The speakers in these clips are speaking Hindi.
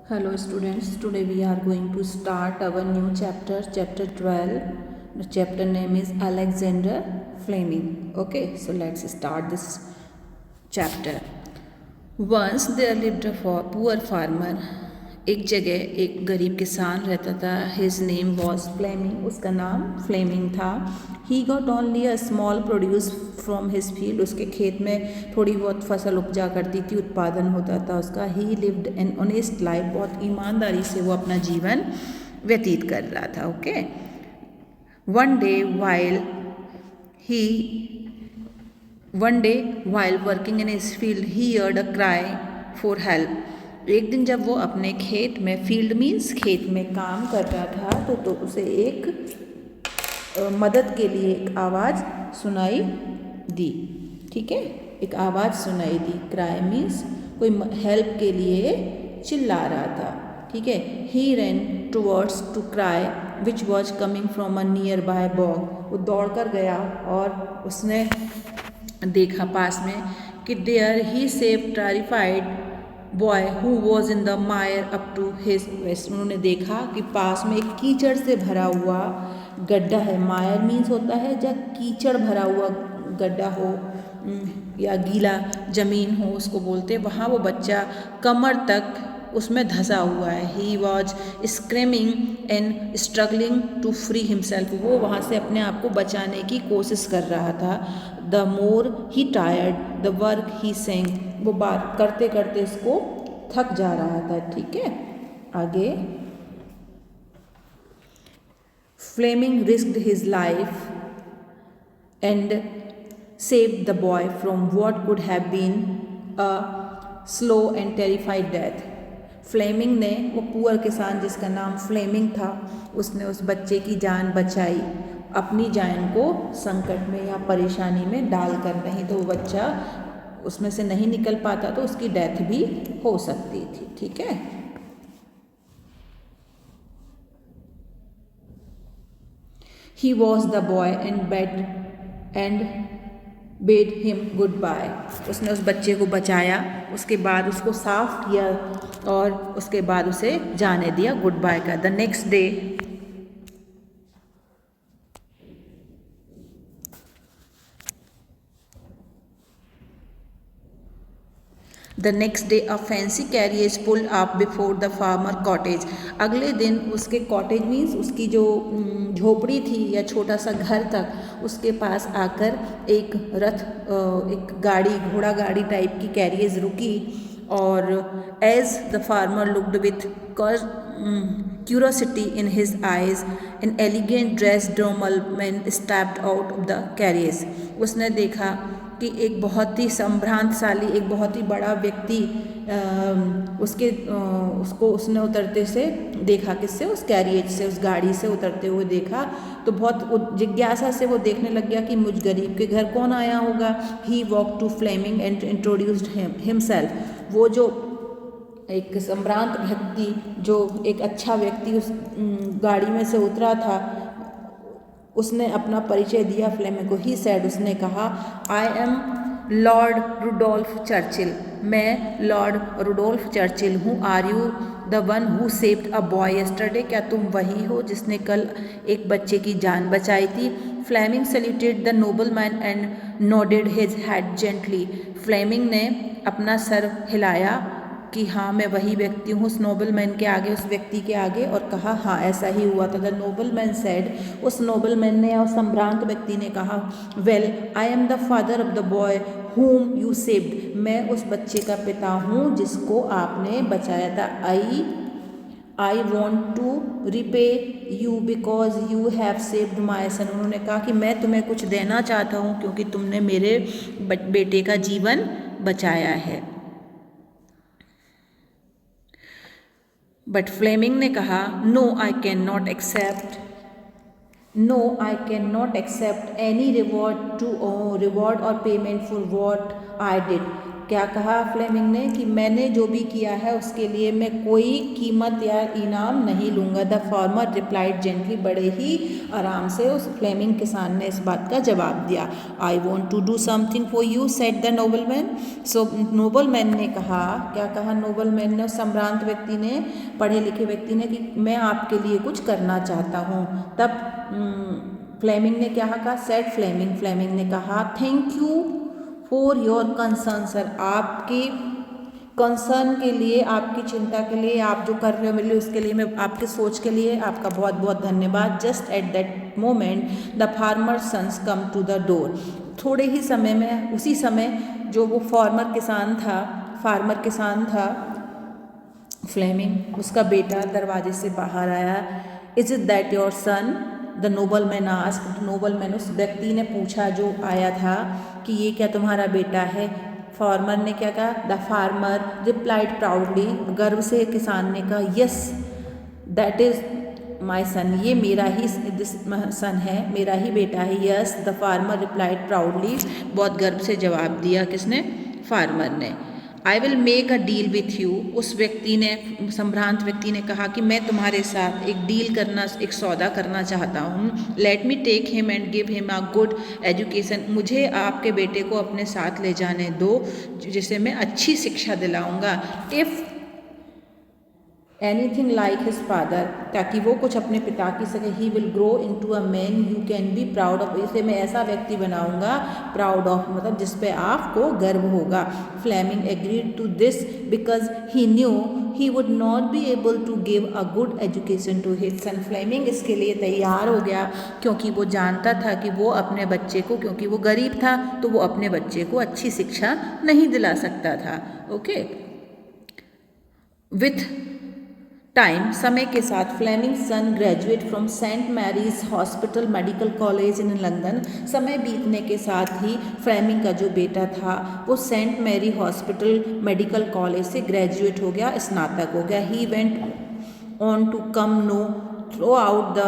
Hello students, today we are going to start our new chapter, chapter 12. The chapter name is Alexander Fleming. Okay, so let's start this chapter. Once there lived a poor farmer. एक जगह एक गरीब किसान रहता था. His name was Fleming. उसका नाम फ्लेमिंग था. He got only a small produce from his field. उसके खेत में थोड़ी बहुत फसल उपजा करती थी, उत्पादन होता था उसका. He lived an honest life. बहुत ईमानदारी से वो अपना जीवन व्यतीत कर रहा था. Okay. One day while working in his field, he heard a cry for help. एक दिन जब वो अपने खेत में, फील्ड मीन्स खेत में काम कर रहा था, तो उसे एक मदद के लिए एक आवाज़ सुनाई दी. ठीक है, एक आवाज़ सुनाई दी. क्राई मीन्स कोई हेल्प के लिए चिल्ला रहा था. ठीक है. He ran towards to cry which was coming from a nearby bog. वो दौड़ कर गया और उसने देखा पास में कि there he save terrified boy who was in the mire up to his waist. उन्होंने देखा कि पास में एक कीचड़ से भरा हुआ गड्ढा है. मायर मीन्स होता है जब कीचड़ भरा हुआ गड्ढा हो या गीला ज़मीन हो, उसको बोलते. वहाँ वो बच्चा कमर तक उसमें धंसा हुआ है. He was screaming and struggling to free himself. वो वहाँ से अपने आप को बचाने की कोशिश कर रहा था. The more he tired the work he sang. वो बात करते करते इसको थक जा रहा था. ठीक है. आगे. Fleming risked his life and saved the boy from what could have been a slow and terrified death. Fleming ने, वो पुअर किसान जिसका नाम फ्लेमिंग था, उसने उस बच्चे की जान बचाई, अपनी जान को संकट में या परेशानी में डालकर. नहीं तो वो बच्चा उसमें से नहीं निकल पाता तो उसकी डेथ भी हो सकती थी. ठीक है. He was the boy and bade him goodbye. उसने उस बच्चे को बचाया, उसके बाद उसको साफ किया और उसके बाद उसे जाने दिया गुड बाय का. The next day a fancy carriage pull up before the farmer cottage. अगले दिन उसके कॉटेज मीन्स उसकी जो झोपड़ी थी या छोटा सा घर तक, उसके पास आकर एक रथ, एक गाड़ी, घोड़ा गाड़ी टाइप की कैरियज रुकी. और as the farmer looked with curiosity in his eyes an elegant dress ड्रोमलमैन stepped out of the carriage. उसने देखा कि एक बहुत ही संभ्रांतशाली, एक बहुत ही बड़ा व्यक्ति उसको उसने उतरते से देखा. किससे? उस कैरियज से, उस गाड़ी से उतरते हुए देखा. तो बहुत जिज्ञासा से वो देखने लग गया कि मुझ गरीब के घर कौन आया होगा. He walk to Fleming and introduced himself. वो जो एक संभ्रांत व्यक्ति, जो एक अच्छा व्यक्ति उस गाड़ी में से उतरा था, उसने अपना परिचय दिया फ्लेमिंग को. ही सैड, उसने कहा, I am Lord Rudolph Churchill. मैं लॉर्ड रुडोल्फ चर्चिल हूँ. Are you the one who saved a boy yesterday. क्या तुम वही हो जिसने कल एक बच्चे की जान बचाई थी. Fleming saluted the noble man and nodded his head gently. Fleming ने अपना सर हिलाया कि हाँ मैं वही व्यक्ति हूँ, उस नोबल मैन के आगे, उस व्यक्ति के आगे, और कहा हाँ ऐसा ही हुआ था. The noble man said. उस नोबल मैन ने या संभ्रांत व्यक्ति ने कहा, well I am the father of the boy whom you saved. मैं उस बच्चे का पिता हूँ जिसको आपने बचाया था. I want to repay you because you have saved my son. उन्होंने कहा कि मैं तुम्हें कुछ देना चाहता हूँ क्योंकि तुमने मेरे बेटे का जीवन बचाया है. बट फ्लेमिंग ने कहा, no I can not accept any reward और payment for what I did. क्या कहा फ्लेमिंग ने कि मैंने जो भी किया है उसके लिए मैं कोई कीमत या इनाम नहीं लूँगा। द फार्मर रिप्लाइड जेंटली, बड़े ही आराम से उस फ्लेमिंग किसान ने इस बात का जवाब दिया। I want to do something for you, said the nobleman. So nobleman ने कहा, क्या कहा नोबलमैन ने, संभ्रांत व्यक्ति ने, पढ़े लिखे व्यक्ति ने, कि मैं आपके लिए कुछ करना चाहता हूँ। तब फ्लेमिंग ने क्या कहा, सेड फ्लेमिंग, फ्लेमिंग ने कहा, thank you for your concern sir, आपके कंसर्न के लिए, आपकी चिंता के लिए, आप जो कर रहे हो मेरे लिए उसके लिए, मैं आपकी सोच के लिए आपका बहुत बहुत धन्यवाद। Just at that moment the farmer sons come to the door. थोड़े ही समय में, उसी समय जो वो फार्मर किसान था फ्लेमिंग, उसका बेटा दरवाजे से बाहर आया। Is it that your son, the nobleman asked, nobleman उस व्यक्ति ने पूछा जो आया था कि ये क्या तुम्हारा बेटा है। फार्मर ने क्या कहा, द फार्मर रिप्लाइड प्राउडली, गर्व से किसान ने कहा, यस दैट इज माई सन, ये मेरा ही सन है, मेरा ही बेटा है। Yes the farmer replied proudly, बहुत गर्व से जवाब दिया किसने, फार्मर ने। I will make a deal with you, उस व्यक्ति ने, संभ्रांत व्यक्ति ने कहा कि मैं तुम्हारे साथ एक डील करना, एक सौदा करना चाहता हूँ। Let me take him and give him a good education, मुझे आपके बेटे को अपने साथ ले जाने दो जिसे मैं अच्छी शिक्षा दिलाऊंगा। If anything like his father, ताकि वो कुछ अपने पिता की सके। He will grow into a man you can be proud of, इसे मैं ऐसा व्यक्ति बनाऊंगा, प्राउड ऑफ मतलब जिस पे आपको गर्व होगा। Fleming agreed to this because he knew he would not be able to give a good education to his son, Fleming इसके लिए तैयार हो गया क्योंकि वो जानता था कि वो अपने बच्चे को, क्योंकि वो गरीब था तो वो अपने बच्चे को अच्छी शिक्षा नहीं दिला सकता था। ओके, विथ टाइम, समय के साथ, Fleming son graduate from Saint Mary's hospital medical college in London, समय बीतने के साथ ही फ्लेमिंग का जो बेटा था वो Saint Mary hospital medical college से ग्रेजुएट हो गया, स्नातक हो गया। He went on to come know throughout the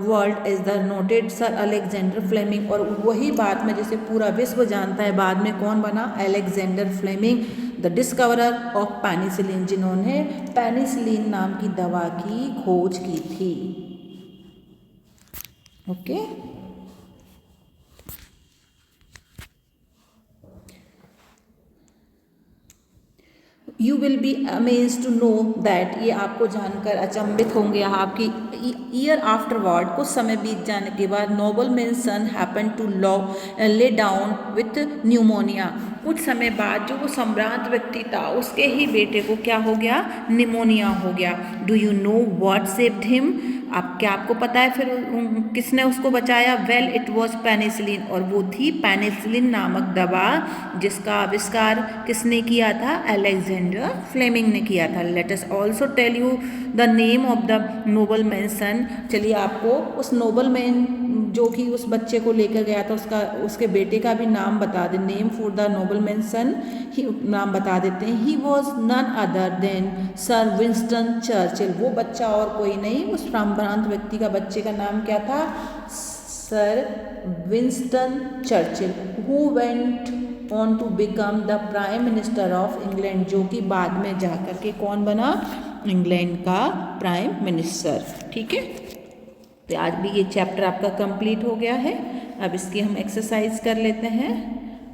world as the noted Sir Alexander Fleming, और वही बाद में जैसे पूरा विश्व जानता है, बाद में कौन बना, Alexander Fleming, the discoverer of penicillin, जिन्होंने पेनिसिलिन नाम की दवा की खोज की थी। Okay, you will be amaze to know that, ये आपको जानकर अचंभित होंगे आपकी, ईयर आफ्टरवर्ड, कुछ समय बीत जाने के बाद, nobleman son happen to lay down with pneumonia, कुछ समय बाद जो वो सम्रांत व्यक्ति था उसके ही बेटे को क्या हो गया, निमोनिया हो गया। Do you know what saved him, अब क्या आपको पता है फिर किसने उसको बचाया, वेल इट वॉज पेनिसिलिन, और वो थी पेनिसिलिन नामक दवा जिसका आविष्कार किसने किया था, अलेक्जेंडर फ्लेमिंग ने किया था। Let us also tell you the name of the nobleman son, चलिए आपको उस नोबलमैन जो कि उस बच्चे को लेकर गया था उसके बेटे का भी नाम बता दें, name for the nobleman son, ही नाम बता देते हैं। He was none other than Sir Winston Churchill, वो बच्चा और कोई नहीं, उस संभ्रांत व्यक्ति का बच्चे का नाम क्या था, Sir Winston Churchill, who went on to become the prime minister of England, जो कि बाद में जाकर के कौन बना, इंग्लैंड का प्राइम मिनिस्टर। ठीक है, तो आज भी ये चैप्टर आपका कंप्लीट हो गया है। अब इसकी हम एक्सरसाइज कर लेते हैं।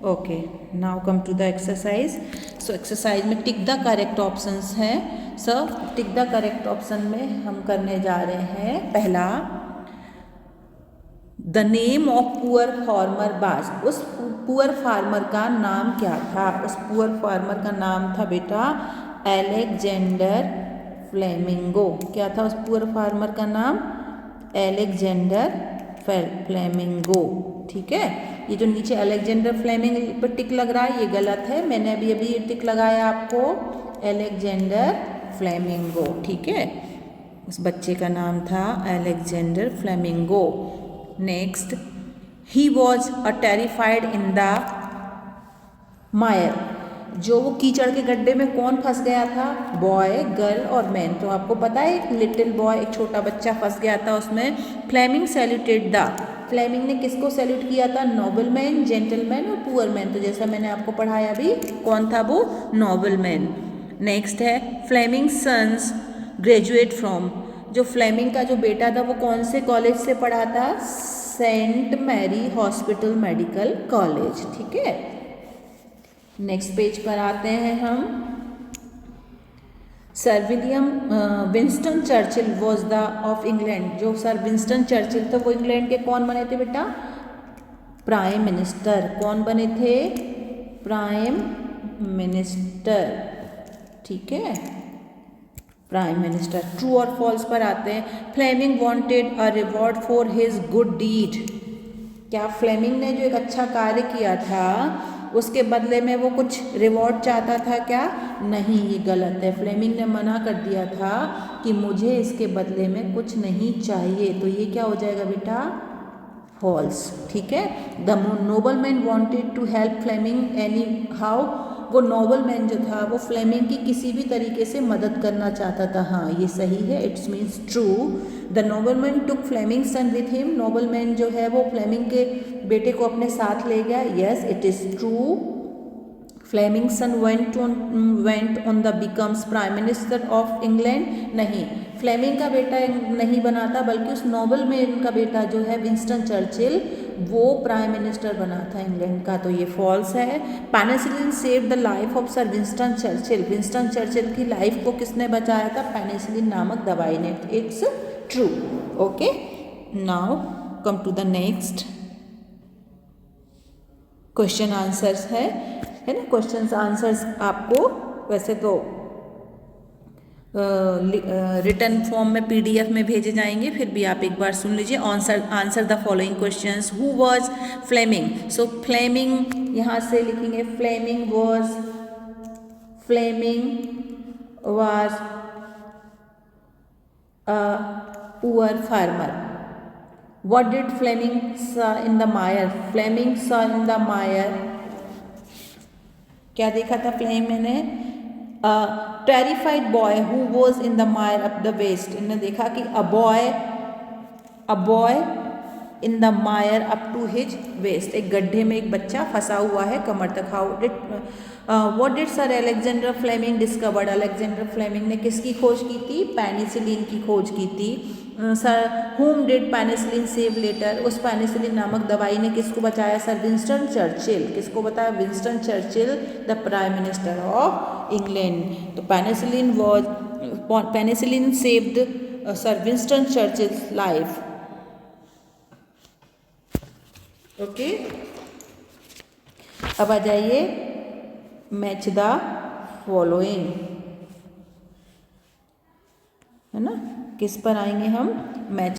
Okay, now come to the exercise. So exercise में टिक द करेक्ट ऑप्शंस हैं। So tick the correct option में हम करने जा रहे हैं, पहला, the name of poor farmer was, उस पुअर फार्मर का नाम क्या था, उस पुअर फार्मर का नाम था बेटा अलेक्जेंडर फ्लेमिंगो। क्या था उस पुअर फार्मर का नाम, अलेक्जेंडर फ्लेमिंगो। ठीक है, ये जो नीचे अलेक्जेंडर फ्लेमिंग पर टिक लग रहा है ये गलत है, मैंने अभी ये टिक लगाया आपको, अलेक्जेंडर फ्लेमिंगो। ठीक है, उस बच्चे का नाम था Alexander flamingo. Next, he was a terrified in the मायर, जो वो कीचड़ के गड्ढे में कौन फंस गया था, बॉय, गर्ल और मैन। तो आपको पता है एक लिटिल बॉय, एक छोटा बच्चा फंस गया था उसमें। फ्लेमिंग सैल्यूटेड द फ्लेमिंग ने किसको सैल्यूट किया था? नोबलमैन, जेंटलमैन और पुअर मैन। तो जैसा मैंने आपको पढ़ाया अभी, कौन था वो? नोबलमैन। नेक्स्ट है फ्लेमिंग सन्स ग्रेजुएट फ्रॉम। जो फ्लेमिंग का जो बेटा था वो कौन से कॉलेज से पढ़ा था? Saint Mary hospital medical college. ठीक है, नेक्स्ट पेज पर आते हैं हम। Sir Winston Churchill was the of England. जो सर विंस्टन चर्चिल थे वो इंग्लैंड के कौन बने थे बेटा? Prime minister. कौन बने थे? Prime minister. ठीक है, प्राइम मिनिस्टर। ट्रू और फॉल्स पर आते हैं। Fleming wanted a reward for his good deed. क्या फ्लेमिंग ने जो एक अच्छा कार्य किया था उसके बदले में वो कुछ रिवॉर्ड चाहता था क्या? नहीं, ये गलत है। फ्लेमिंग ने मना कर दिया था कि मुझे इसके बदले में कुछ नहीं चाहिए। तो ये क्या हो जाएगा बेटा? फॉल्स। ठीक है, the noble man wanted to help Fleming anyhow. वो नोबल मैन जो था वो फ्लेमिंग की किसी भी तरीके से मदद करना चाहता था। हाँ, ये सही है, it's means true. The noble man took Fleming son with him. Noble man जो है वो फ्लेमिंग के बेटे को अपने साथ ले गया। Yes, it is true. Fleming son went on the becomes prime minister of England. नहीं, फ्लेमिंग का बेटा नहीं बना था, बल्कि उस नोबल मैन का बेटा जो है विंस्टन चर्चिल, वो प्राइम मिनिस्टर बना था इंग्लैंड का। तो ये फॉल्स है। Penicillin save the life of Sir Winston Churchill. Winston Churchill की लाइफ को किसने बचाया था? पेनिसिलिन नामक दवाई ने। It's true. Okay, now come to the next question answers है ना। क्वेश्चन आंसर्स आपको वैसे तो रिटर्न फॉर्म में PDF में भेजे जाएंगे, फिर भी आप एक बार सुन लीजिए। Answer the following questions. Who was Fleming? So Fleming यहाँ से लिखेंगे Fleming was a poor farmer. What did Fleming saw in the mire? Fleming saw in the mire. क्या देखा था फ्लेमिंग ने? Terrified boy who was in the mire up the waste. इन्होंने देखा कि a boy in the mire up to his waste. एक गड्ढे में एक बच्चा फंसा हुआ है कमर तक। What did Sir Alexander Fleming discovered? Alexander Fleming ने किसकी खोज की थी? पेनिसिलिन की खोज की थी। Sir whom did penicillin save later? उस पेनिसिलिन नामक दवाई ने किसको बचाया? Sir Winston Churchill. किसको बताया? Winston Churchill, the prime minister of England. तो penicillin saved sir Winston Churchill's life. Okay, अब आ जाइए मैच द फॉलोइंग, है ना। किस पर आएंगे हम? मैच